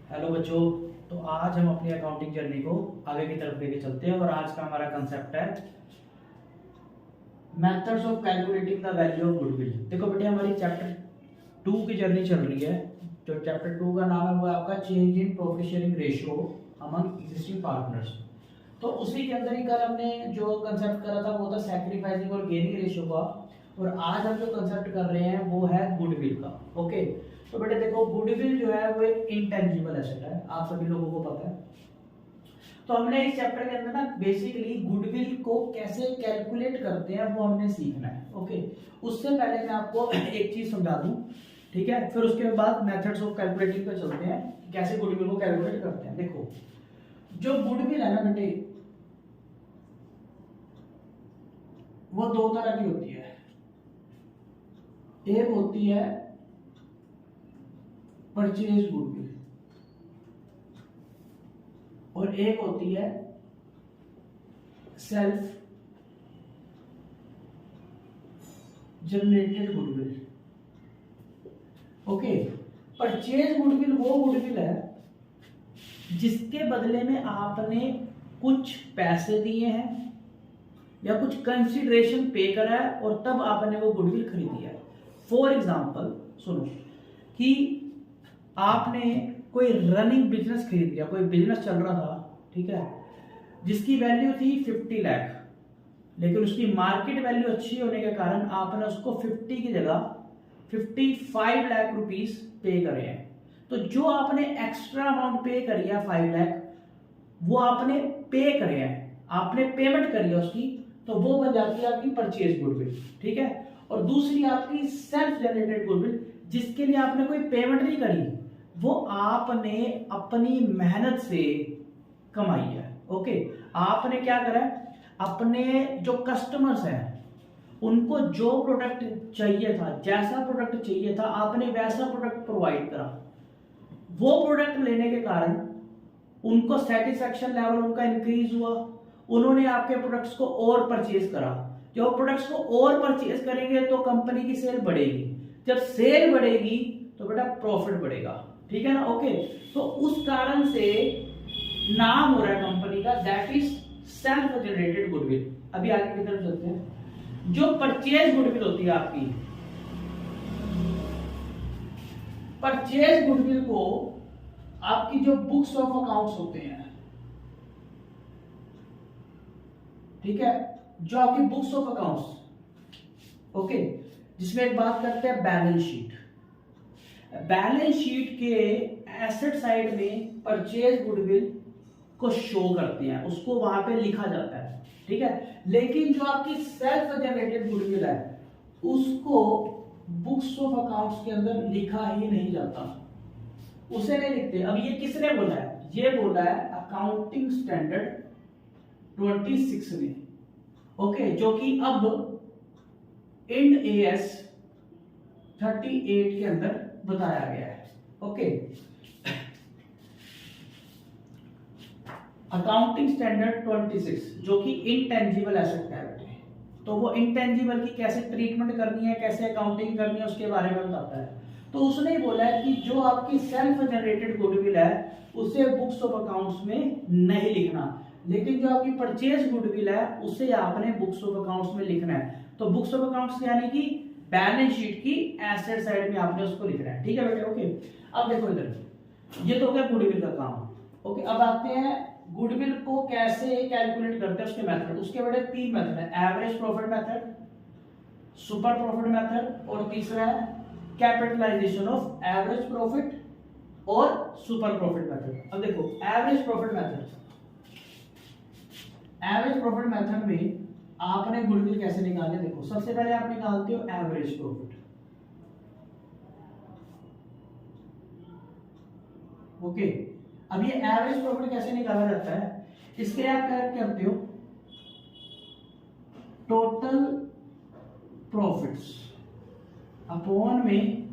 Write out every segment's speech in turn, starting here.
Hello बच्चों। तो आज हम अपनी अकाउंटिंग जर्नी को आगे की तरफ लेके चलते हैं और आज का हमारा कंसेप्ट है methods of calculating the value of goodwill. देखो बेटे, हमारी चैप्टर 2 की जर्नी चल रही है। जो चैप्टर 2 का नाम है वो है आपका change in profit sharing ratio among existing partners. तो उसी के अंदर ही कल हमने जो कंसेप्ट करा था वो था सैक्रिफाइसिंग और गेनिंग रेशियो का, और आज हम जो कंसेप्ट कर रहे हैं वो है गुडविल का। ओके, तो बेटे देखो, गुडविल जो है वो एक इंटेंजिबल एसेट है, आप सभी लोगों को पता है। तो हमने इस चैप्टर के अंदर ना बेसिकली गुडविल को कैसे कैलकुलेट करते हैं वो हमने सीखना है। ओके, उससे पहले मैं आपको एक चीज समझा दूं, ठीक है? फिर उसके बाद मेथड्स ऑफ कैलकुलेटिंग पे चलते हैं, कैसे गुडविल को कैलकुलेट करते हैं। देखो, जो गुडविल है ना बेटे, वो दो तरह की होती है। एक होती है परचेज गुडविल और एक होती है self generated goodwill. Okay, purchase goodwill वो गुडविल है जिसके बदले में आपने कुछ पैसे दिए हैं या कुछ कंसिडरेशन पे करा है और तब आपने वो गुडविल खरीदी है। फॉर एग्जाम्पल सुनो कि आपने कोई रनिंग बिजनेस खरीद लिया, कोई बिजनेस चल रहा था, ठीक है, जिसकी वैल्यू थी 50 लाख, लेकिन उसकी मार्केट वैल्यू अच्छी होने के कारण आपने उसको 50 की जगह 55 लाख रुपीस पे करे हैं। तो जो आपने एक्स्ट्रा अमाउंट पे करी है 5 लाख, वो आपने पे करे हैं, आपने पेमेंट करी है उसकी, तो वो बन जाती है आपकी परचेज गुडविल, ठीक है। और दूसरी आपकी सेल्फ जनरेटेड गुडविल, जिसके लिए आपने कोई पेमेंट नहीं करी, वो आपने अपनी मेहनत से कमाई है। ओके, आपने क्या करा है, अपने जो कस्टमर्स हैं उनको जो प्रोडक्ट चाहिए था, जैसा प्रोडक्ट चाहिए था, आपने वैसा प्रोडक्ट प्रोवाइड करा। वो प्रोडक्ट लेने के कारण उनको सेटिस्फेक्शन लेवल उनका इंक्रीज हुआ, उन्होंने आपके प्रोडक्ट्स को और परचेज करा। जब प्रोडक्ट्स को और परचेज करेंगे तो कंपनी की सेल बढ़ेगी, जब सेल बढ़ेगी तो बेटा प्रॉफिट बढ़ेगा, ठीक है ना। ओके, तो उस कारण से नाम हो रहा है कंपनी का, that is self generated goodwill. अभी आगे की तरफ चलते हैं। जो परचेज गुडविल होती है आपकी, परचेज गुडविल को आपकी जो बुक्स ऑफ अकाउंट्स होते हैं, ठीक है, जो आपकी बुक्स ऑफ अकाउंट्स, ओके, जिसमें एक बात करते हैं बैलेंस शीट। बैलेंस शीट के एसेट साइड में परचेज गुडविल को शो करते हैं, उसको वहां पे लिखा जाता है, ठीक है। लेकिन जो आपकी सेल्फ जनरेटेड गुडविल है उसको बुक्स ऑफ अकाउंट्स के अंदर लिखा ही नहीं जाता, उसे नहीं लिखते। अब ये किसने बोला है? ये बोला है अकाउंटिंग स्टैंडर्ड 26 में, ओके, जो कि अब इंड AS 38 के अंदर बताया गया है। ओके, अकाउंटिंग स्टैंडर्ड 26 जो कि इंटेंजिबल एसेट है बेटे, तो वो इंटेंजिबल की कैसे ट्रीटमेंट करनी है, कैसे अकाउंटिंग करनी है, उसके बारे में बताता है। तो उसने ही बोला है कि जो आपकी सेल्फ जनरेटेड गुडविल है उसे बुक्स ऑफ अकाउंट्स में नहीं लिखना, लेकिन जो आपकी परचेज गुडविल है उसे आपने बुक्स ऑफ अकाउंट्स में लिखना है। तो बुक्स ऑफ अकाउंट्स यानी कि बैलेंस शीट की एसेट साइड में आपने उसको लिखना है, ठीक है बेटे। ओके, अब देखो इधर, ये तो हो गया गुडविल का काम। ओके, अब आते हैं गुडविल को कैसे कैलकुलेट करते हैं, उसके मेथड। उसके बेटे 3 मेथड है, average profit method, super profit method, और तीसरा है कैपिटलाइजेशन ऑफ एवरेज प्रॉफिट और सुपर प्रॉफिट मेथड। अब देखो average profit method, average profit method में आपने गुडविल कैसे निकाले? देखो, सबसे पहले आप निकालते हो एवरेज प्रॉफिट। ओके, अब ये एवरेज प्रॉफिट कैसे निकाला जाता है? इसके लिए आप क्या करते हो, टोटल प्रॉफिट्स अपॉन में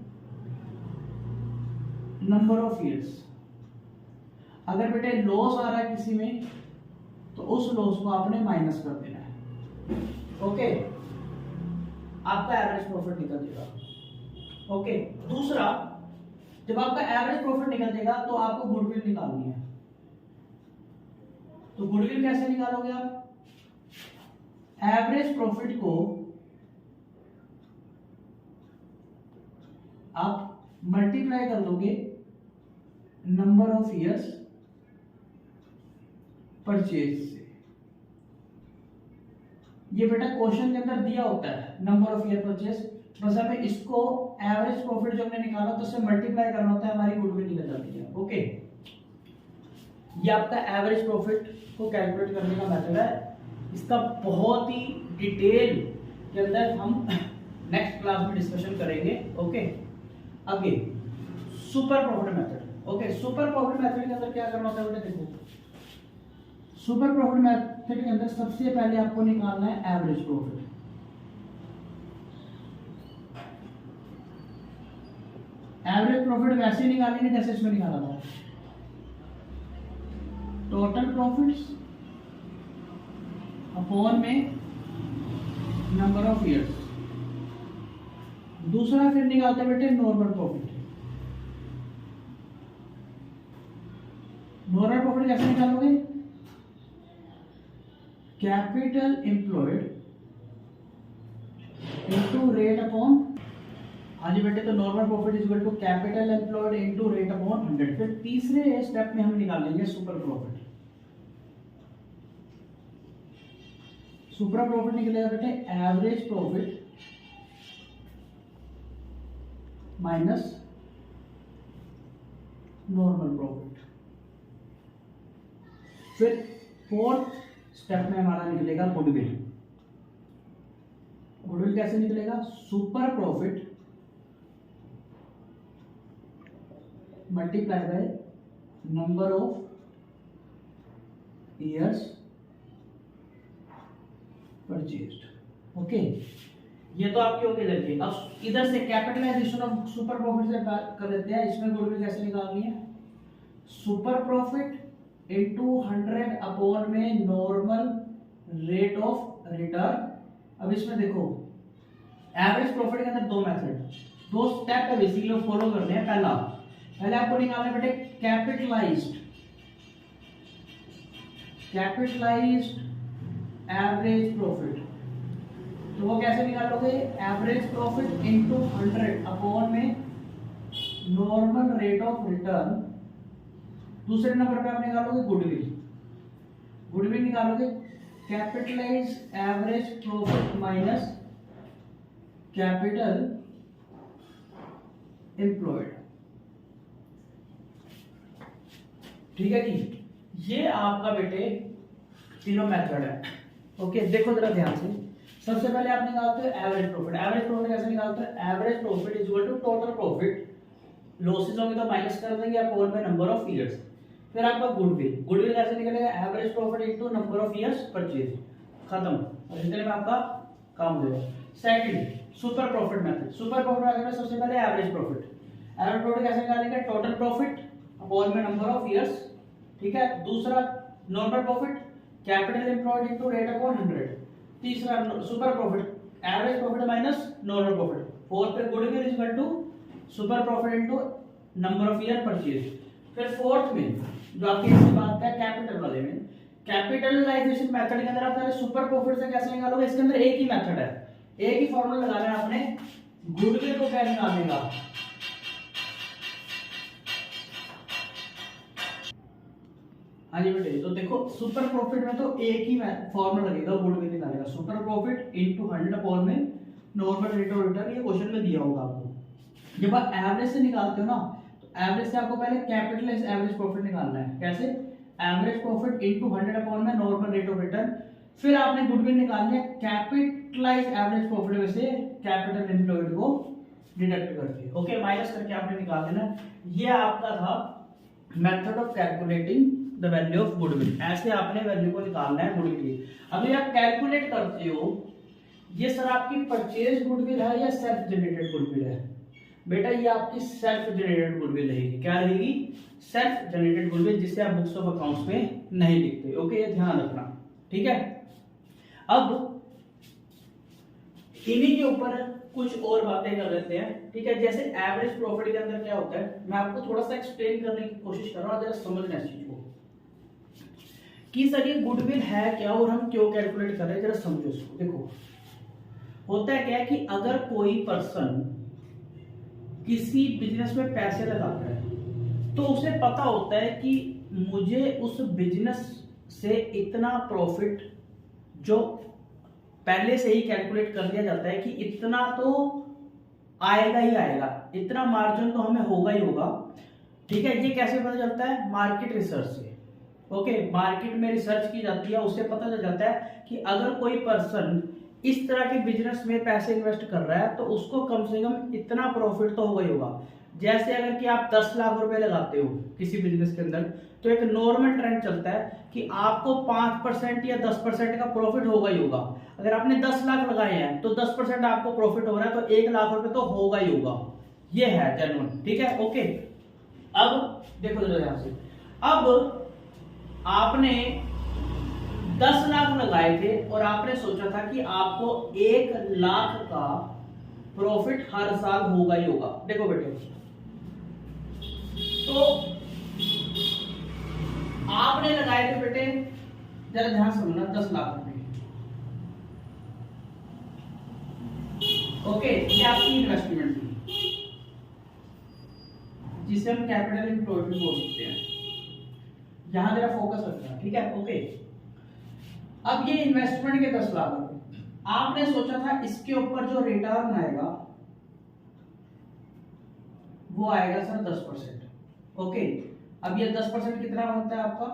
नंबर ऑफ ईयर्स। अगर बेटे लॉस आ रहा है किसी में तो उस लॉस को आपने माइनस कर देना है। ओके, आपका एवरेज प्रॉफिट निकल जाएगा। ओके, दूसरा जब आपका एवरेज प्रॉफिट निकल जाएगा तो आपको गुडविल निकालनी है। तो गुडविल कैसे निकालोगे आप? एवरेज प्रॉफिट को आप मल्टीप्लाई कर दोगे नंबर ऑफ ईयर्स परचेज से। ये बेटा क्वेश्चन के अंदर दिया होता है नंबर ऑफ ईयर परचेज, बस हमें इसको एवरेज प्रॉफिट जो हमने निकाला तो उससे मल्टीप्लाई करना होता है, हमारी गुडविल निकल जाती है। ओके, ये आपका एवरेज प्रॉफिट को कैलकुलेट करने का मेथड है। इसका बहुत ही डिटेल के अंदर हम नेक्स्ट क्लास में डिस्कशन करेंगे। ओके, आगे super profit method. Okay, super profit method के अंदर क्या करना होता है बेटा? देखो, सुपर प्रॉफिट मेथड के अंदर सबसे पहले आपको निकालना है एवरेज प्रॉफिट। एवरेज प्रॉफिट वैसे निकालेंगे जैसे इसमें निकाला था, टोटल प्रॉफिट्स अपॉन में नंबर ऑफ ईयर्स। दूसरा फिर निकालते हैं बेटे नॉर्मल प्रॉफिट। नॉर्मल प्रॉफिट कैसे निकालोगे? Capital employed into rate upon, हाँ जी बेटे, तो normal profit is equal to capital employed into rate upon 100। फिर तीसरे स्टेप में हम निकालेंगे सुपर प्रॉफिट। सुपर प्रॉफिट निकलेगा बेटे average profit minus normal profit. फिर फोर्थ स्टेप में हमारा निकलेगा गुडविल। गुडविल कैसे निकलेगा? Super profit multiply by number of years purchased. Okay, ये तो आपकी होगी इधर की। अब इधर से कैपिटलाइजेशन ऑफ सुपर प्रॉफिट से बात कर लेते हैं। इसमें गुडविल कैसे निकालनी है? सुपर प्रॉफिट इनटू 100 अपॉन में नॉर्मल रेट ऑफ रिटर्न। अब इसमें देखो, एवरेज प्रॉफिट के अंदर दो मेथड, दो स्टेप है बेसिकली फॉलो करने हैं। पहले आपको निकालना है बेटे कैपिटलाइज्ड एवरेज प्रॉफिट। तो वो कैसे निकालोगे? एवरेज प्रॉफिट इनटू 100 अपॉन में नॉर्मल रेट ऑफ रिटर्न। दूसरे नंबर पे आप निकालोगे गुडविल। गुडविल निकालोगे capitalise average profit minus capital employed. ठीक है जी, ये आपका बेटे तीनों मेथड है। ओके, देखो जरा ध्यान से। सबसे पहले आप निकालते हो एवरेज प्रॉफिट। एवरेज प्रॉफिट कैसे निकालते हो? Average profit is equal to total profit, losses होंगे तो माइनस कर देंगे अपॉन में नंबर ऑफ ईयर्स। फिर आपका गुडविल। गुडविल कैसे निकलेगा? Average profit into number of years purchase. खत्म, और इतने में आपका काम हो जाएगा। Second super profit method. Super profit method में सबसे पहले एवरेज प्रॉफिट। एवरेज प्रॉफिट कैसे निकालेंगे? टोटल प्रॉफिट अपॉन में नंबर ऑफ ईयर्स। ठीक है। दूसरा normal profit, capital employed into rate upon 100। तीसरा super profit, average profit minus normal profit. Fourth पे goodwill is equal to super profit into number of year purchase. फिर fourth में जो आपकी इससे बात है कैपिटल वाले में, कैपिटलाइजेशन मेथड के अंदर आप पहले सुपर प्रॉफिट से कैसे निकालोगे? इसके अंदर एक ही मेथड है, एक ही फॉर्मूला लगाना है आपने। गुडविल को क्या निकालेगा? हाँ जी बेटे, तो देखो सुपर प्रॉफिट में तो एक ही फॉर्मूला लगेगा, गुडविल निकालेगा सुपर प्रॉफिट इनटू 100 अपॉन में नॉर्मल रेट ऑफ रिटर्न। ये क्वेश्चन में दिया होगा आपको। जब आप एवरेज से निकालते हो ना, तो एवरेज से आपको पहले कैपिटलाइज एवरेज प्रॉफिट निकालना है। कैसे? एवरेज प्रॉफिट इनटू 100 अपॉन में नॉर्मल रेट ऑफ रिटर्न। फिर आपने गुडविल निकालनी है कैपिटलाइज एवरेज प्रॉफिट में से कैपिटल एम्प्लॉयड को डिडक्ट करके। ओके, माइनस करके आपने निकाल देना। ये आपका था method of calculating the value of goodwill. ऐसे आपने वैल्यू को निकालना है गुडविल की। अभी आप कैलकुलेट करते हो, ये सर आपकी परचेज गुडविल है या सेल्फ जनरेटेड गुडविल है? बेटा ये आपकी सेल्फ जनरेटेड गुडविल रहेगी। क्या रहेगी? सेल्फ जनरेटेड गुडविल, जिसे आप बुक्स ऑफ अकाउंट्स में नहीं लिखते। ओके, ये ध्यान रखना। ठीक है। अब इन्हीं के ऊपर कुछ और बातें कर लेते हैं, ठीक है। जैसे एवरेज प्रॉफिट के अंदर क्या होता है, मैं आपको थोड़ा सा एक्सप्लेन करने की कोशिश कर रहा हूँ, जरा समझना इस चीज को कि सर ये गुडविल है क्या और हम क्यों कैलकुलेट कर रहे हैं, जरा समझो इसको। देखो होता है क्या है कि अगर कोई पर्सन किसी बिजनेस में पैसे लगाता है तो उसे पता होता है कि मुझे उस बिजनेस से इतना प्रॉफिट, जो पहले से ही कैलकुलेट कर दिया जाता है कि इतना तो आएगा ही आएगा, इतना मार्जिन तो हमें होगा ही होगा, ठीक है। ये कैसे पता चलता है, मार्केट रिसर्च से। ओके, मार्केट में रिसर्च की जाती है, उससे पता चल जाता है कि अगर कोई पर्सन इस तरह के बिजनेस में पैसे इन्वेस्ट कर रहा है तो उसको कम से कम इतना प्रॉफिट तो होगा ही होगा। जैसे अगर कि आप 10 लाख रुपए लगाते हो किसी बिजनेस के अंदर, तो एक नॉर्मल ट्रेंड चलता है कि आपको 5% या 10% का प्रॉफिट होगा ही होगा। अगर आपने 10 लाख लगाए हैं तो 10% आपको प्रॉफिट हो रहा है, तो 1 लाख रुपए तो होगा ही होगा। ये है जेन्युइन, ठीक है। ओके, अब देखो जरा यहां से, अब आपने 10 लाख लगाए थे और आपने सोचा था कि आपको 1 लाख का प्रॉफिट हर साल होगा ही होगा। देखो बेटे, तो आपने लगाए थे बेटे, जरा ध्यान समझना, 10 लाख रुपए। ओके, ये आपकी इन्वेस्टमेंट थी जिसे हम कैपिटल एम्प्लॉयड बोल सकते हैं। यहां जरा फोकस रखना, ठीक है। ओके, अब ये इन्वेस्टमेंट के 10 लाख रुपए, आपने सोचा था इसके ऊपर जो रिटर्न आएगा वो आएगा सर 10%। ओके, अब ये 10% कितना बनता है आपका,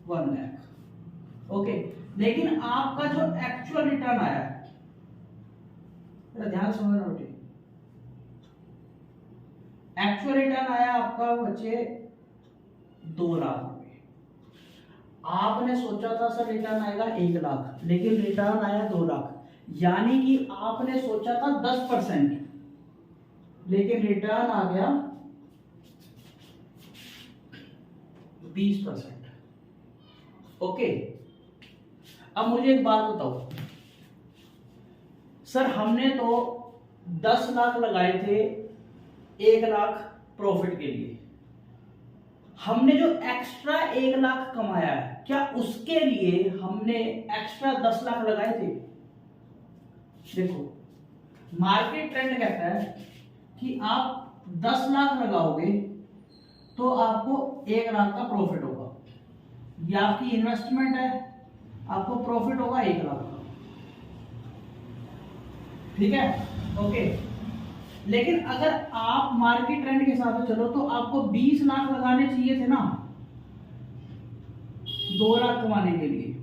1 लाख। ओके, लेकिन आपका जो एक्चुअल रिटर्न आया है, ध्यान समझना बेटे, एक्चुअल रिटर्न आया आपका बच्चे 2 लाख रुपए। आपने सोचा था सर रिटर्न आएगा 1 लाख, लेकिन रिटर्न आया 2 लाख, यानी कि आपने सोचा था 10%, लेकिन रिटर्न आ गया 20%। ओके, अब मुझे एक बात बताओ सर, हमने तो 10 लाख लगाए थे 1 लाख प्रॉफिट के लिए, हमने जो एक्स्ट्रा 1 लाख कमाया है क्या उसके लिए हमने एक्स्ट्रा 10 लाख लगाए थे? देखो, मार्केट ट्रेंड कहता है कि आप 10 लाख लगाओगे तो आपको 1 लाख का प्रॉफिट होगा। ये आपकी इन्वेस्टमेंट है, आपको प्रॉफिट होगा 1 लाख का, ठीक है। ओके, लेकिन अगर आप मार्केट ट्रेंड के हिसाब से चलो तो आपको 20 लाख लगाने चाहिए थे ना 2 लाख कमाने के लिए।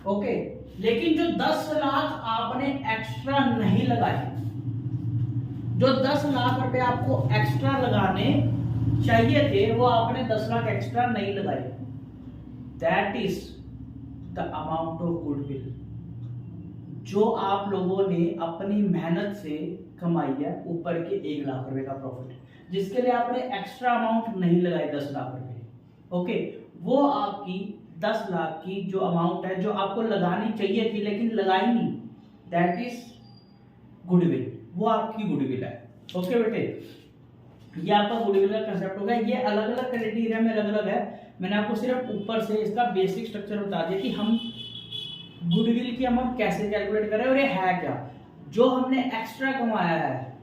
ओके, लेकिन जो 10 लाख आपने एक्स्ट्रा नहीं लगाए, जो 10 लाख रुपए आपको एक्स्ट्रा लगाने चाहिए थे वो आपने 10 लाख एक्स्ट्रा नहीं लगाए। That is the amount of goodwill जो आप लोगों ने अपनी मेहनत से कमाई है, ऊपर के 1 लाख रुपए का प्रॉफिट, जिसके लिए आपने एक्स्ट्रा अमाउंट नहीं लगाई 10 लाख रुपए। ओके, वो आपकी 10 लाख की जो अमाउंट है जो आपको लगानी चाहिए थी लेकिन लगाई नहीं, दैट इज गुडविल, वो आपकी गुडविल है। ओके बेटे, ये आपका गुडविल का कंसेप्ट हो गया। ये अलग अलग क्राइटेरिया में अलग अलग है, मैंने आपको सिर्फ ऊपर से इसका बेसिक स्ट्रक्चर बता दिया कि हम गुडविल की अमाउंट कैसे कैलकुलेट करें और ये है क्या। जो हमने एक्स्ट्रा कमाया है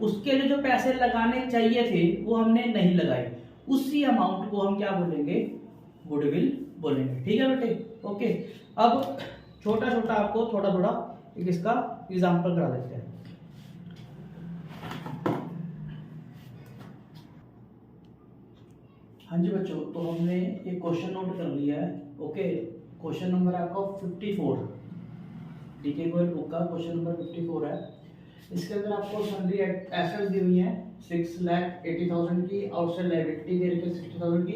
उसके लिए जो पैसे लगाने चाहिए थे वो हमने नहीं लगाए, उसी अमाउंट को हम क्या बोलेंगे, गुडविल बोलेंगे, ठीक है बेटे। ओके, अब छोटा छोटा आपको थोड़ा थोड़ा एक इसका एग्जांपल करा देते हैं। हाँ जी बच्चों, तो हमने एक क्वेश्चन नोट कर लिया है। ओके, क्वेश्चन नंबर आपका 54, डीके गोयल बुक का क्वेश्चन नंबर 54 है। इसके अंदर आपको सन्ड्री एसेट्स दी हुई है 6,80,000 की, आउटसाइड लायबिलिटी दे रखी है 60,000 की,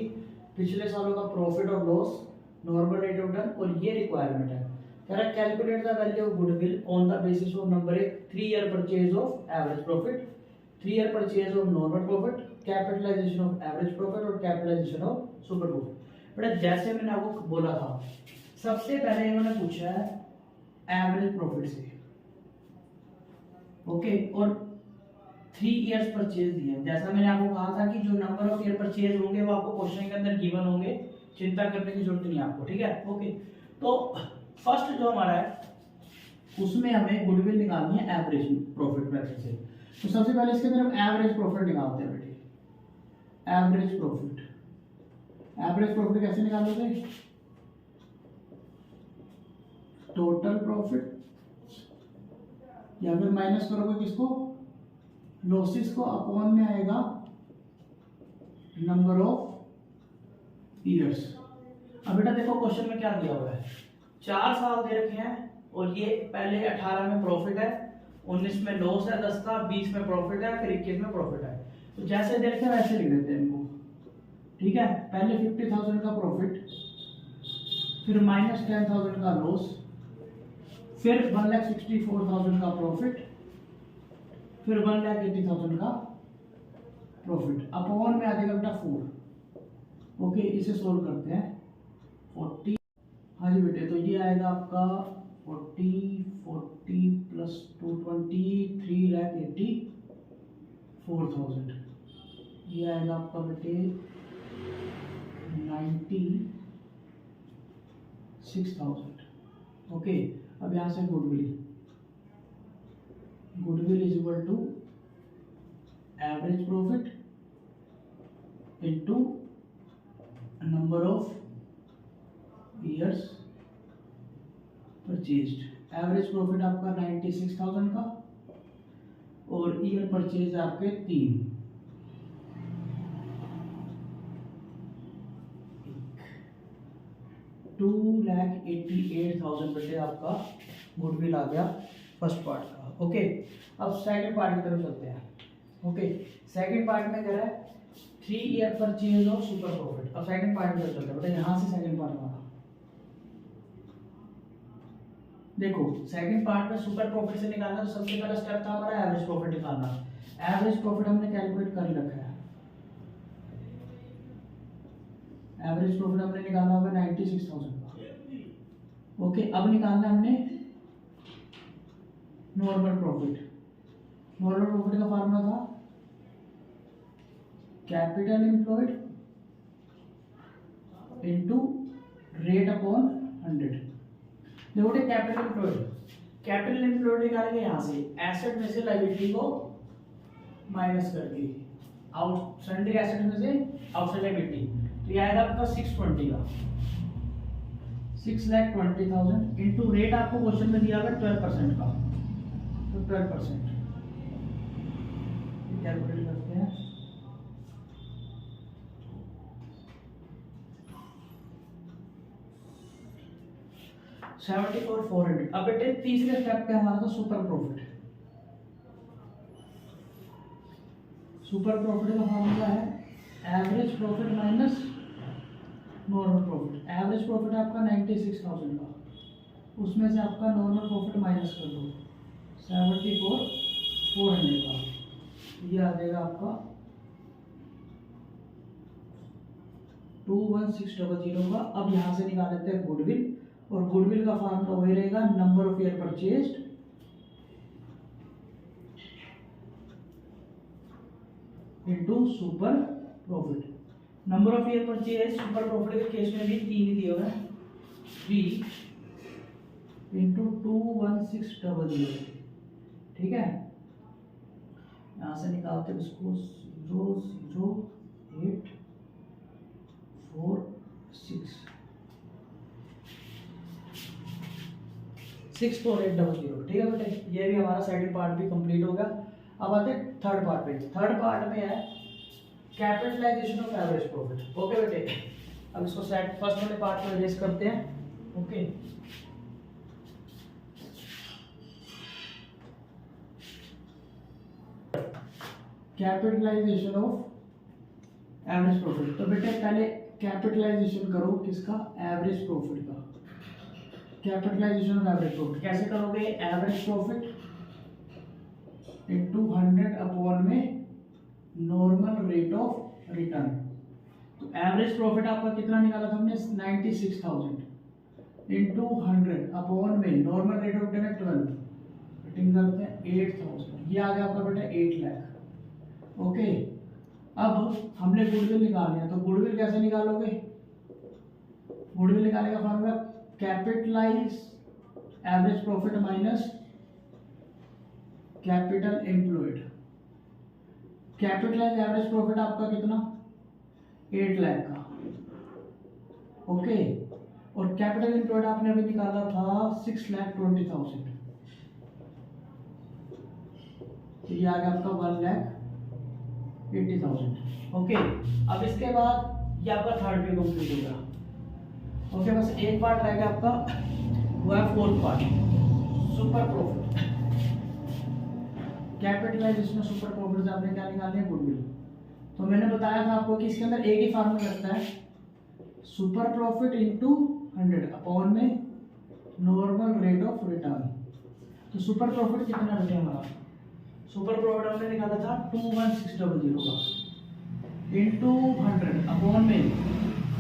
पिछले सालों का प्रॉफिट और loss, normal rate of return, और ये रिक्वायरमेंट है। कह रहा है calculate the value of goodwill on the basis of number 1 3 year purchase of average profit, 3 year purchase of normal profit, capitalisation of average profit और capitalisation of super profit. बेटा जैसे मैंने आपको बोला था, सबसे पहले इन्होंने पूछा है एवरेज प्रॉफिट से, ओके, और 3 ईयर्स परचेज दिए हैं। जैसा मैंने आपको कहा था कि जो नंबर ऑफ ईयर परचेज होंगे वो आपको क्वेश्चन के अंदर गिवन होंगे, चिंता करने की जरूरत नहीं आपको, ठीक है। ओके, तो फर्स्ट जो हमारा है उसमें हमें गुडविल निकालनी है एवरेज प्रॉफिट मेथड से। तो सबसे पहले इसके अंदर हम एवरेज प्रॉफिट निकालते हैं बेटे। एवरेज प्रॉफिट, एवरेज प्रॉफिट कैसे निकालोगे? टोटल प्रॉफिट या फिर माइनस करोगे किसको? लॉसेस को, अपॉन में आएगा नंबर ऑफ ईयर्स। अब बेटा देखो क्वेश्चन में क्या दिया हुआ है, 4 साल दे रखे हैं और ये पहले 18 में प्रॉफिट है, 19 में लॉस है 10 का, 20 में प्रॉफिट है, फिर 21 में प्रॉफिट है। तो जैसे दे रखे हैं वैसे लिख देते हैं इनको, ठीक है। पहले 50,000 का प्रॉफिट, फिर माइनस 10,000 का लॉस, फिर 1,64,000 का प्रॉफिट, फिर 1,80,000 का प्रॉफिट, अपॉन में आ जाएगा बेटा 4। ओके, इसे सोल्व करते हैं। 40, हाँ जी बेटे, तो ये आएगा आपका 40 प्लस 220, 3,84,000। ये आएगा आपका बेटे 96,000। ओके, अब यहाँ से goodwill, goodwill is equal to average profit into number of years purchased. Average profit आपका 96,000 का और ईयर परचेज आपके 3। 2,88,000 बेटे आपका गुडविल आ गया फर्स्ट पार्ट का। ओके, अब सेकंड पार्ट की तरफ चलते हैं। ओके, सेकंड पार्ट में क्या है? 3 year purchase of super profit. अब सेकंड पार्ट की तरफ चलते हैं बेटा, यहां से सेकंड पार्ट हमारा देखो। सेकंड पार्ट में सुपर प्रॉफिट से निकालना, तो सबसे पहला स्टेप था हमारा एवरेज प्रॉफिट निकालना। एवरेज प्रॉफिट हमने कैलकुलेट कर रखा है। एवरेज प्रॉफिट हमने निकाला होगा 96,000 का। ओके, अब निकालना हमने नॉर्मल प्रॉफिट। नॉर्मल प्रॉफिट का फार्मूला था capital employed into rate upon 100। देखो कैपिटल एम्प्लॉयड, कैपिटल एम्प्लॉयड निकालेंगे यहाँ से एसेट में से लायबिलिटी को माइनस करके, आउट सन्ड्री एसेट में से आउटसाइड लायबिलिटी, तो ये आएगा आपका 620 का, 6,20,000 इनटू रेट आपको क्वेश्चन में दिया हुआ 12% का, तो 12% कैलकुलेट करते हैं। $74,400। अब बेटे तीसरे स्टेप पे हमारा था सुपर प्रॉफिट। सुपर प्रॉफिट का फॉर्मूला है average profit minus normal profit. Average profit आपका 96,000 का, उसमें से आपका नॉर्मल प्रॉफिट माइनस कर दो 74,400 का, ये आ जाएगा आपका 21,600 का। अब यहाँ से निकाल लेते हैं गुडविल, और गुडविल का फार्मूला वही रहेगा number of year purchased into super profit. Number of year purchase super profit के केस में भी 3 ही दिए हुए हैं, 3 इंटू 21,600, ठीक है। यहां से निकालते हैं इसको 0,0846 64800, ठीक है बेटे। ये भी हमारा सेकंड पार्ट भी कंप्लीट हो गया। अब आते हैं थर्ड पार्ट पे। थर्ड पार्ट में है capitalisation of average profit. Okay बेटे, अब इसको सेट फर्स्ट वाले पार्ट में रेस करते हैं। Okay, capitalisation of average profit. तो बेटे पहले कैपिटलाइजेशन करो किसका? एवरेज प्रॉफिट का। कैपिटलाइजेशन ऑफ एवरेज प्रॉफिट कैसे करोगे? एवरेज प्रॉफिट इनटू 100 अपॉन में नॉर्मल रेट ऑफ रिटर्न। तो एवरेज प्रॉफिट आपका कितना निकाला था हमने? 96,000 इनटू 100 अपॉन में नॉर्मल रेट ऑफ रिटर्न है 12, रिटर्न करते हैं 8,000। ये आ गया आपका बेटा 8 लाख। ओके, अब हमने गुडविल निकालनी है, तो गुडविल कैसे निकालोगे? गुडविल निकालने का formula capitalise average profit minus capital employed. Capitalise average profit आपका कितना? 8 लाख का। ओके, और कैपिटल एम्प्लॉयड आपने अभी निकाला था 6,20,000, तो ये आ गया आपका 1,80,000। ओके, अब इसके बाद ये आपका थर्ड भी कंप्लीट हो गया। ओके, बस एक पार्ट रह गया आपका, वो है fourth part, super profit. Capitalisation में सुपर प्रॉफिट से आपने क्या निकालना है? गुडविल। तो मैंने बताया था आपको कि इसके अंदर एक ही फार्मूला लगता है, सुपर प्रॉफिट इनटू 100 अपॉन में नॉर्मल रेट ऑफ रिटर्न। तो सुपर प्रॉफिट कितना बचे हमारा? सुपर प्रॉफिट हमने निकाला था 21,600 का इनटू 100 अपॉन में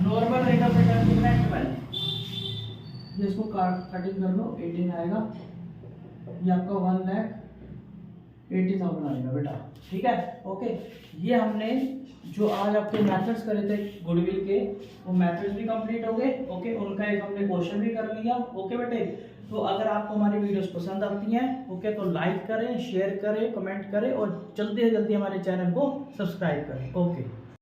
नॉर्मल रेट ऑफ रिटर्न कितना है? 12। जिसको कटिंग कर लो 18 आएगा, ये आपका 1,80,000 आएगा बेटा। ठीक है, ओके। ये हमने जो आज आपके मेथड्स करे थे गुडविल के, वो मेथड्स भी कंप्लीट हो गए। ओके, उनका एक हमने क्वेश्चन भी कर लिया। ओके बेटे, तो अगर आपको हमारी वीडियोस पसंद आती हैं, ओके, तो लाइक करें, शेयर करें, कमेंट करें और जल्दी से जल्दी हमारे चैनल को सब्सक्राइब करें। ओके।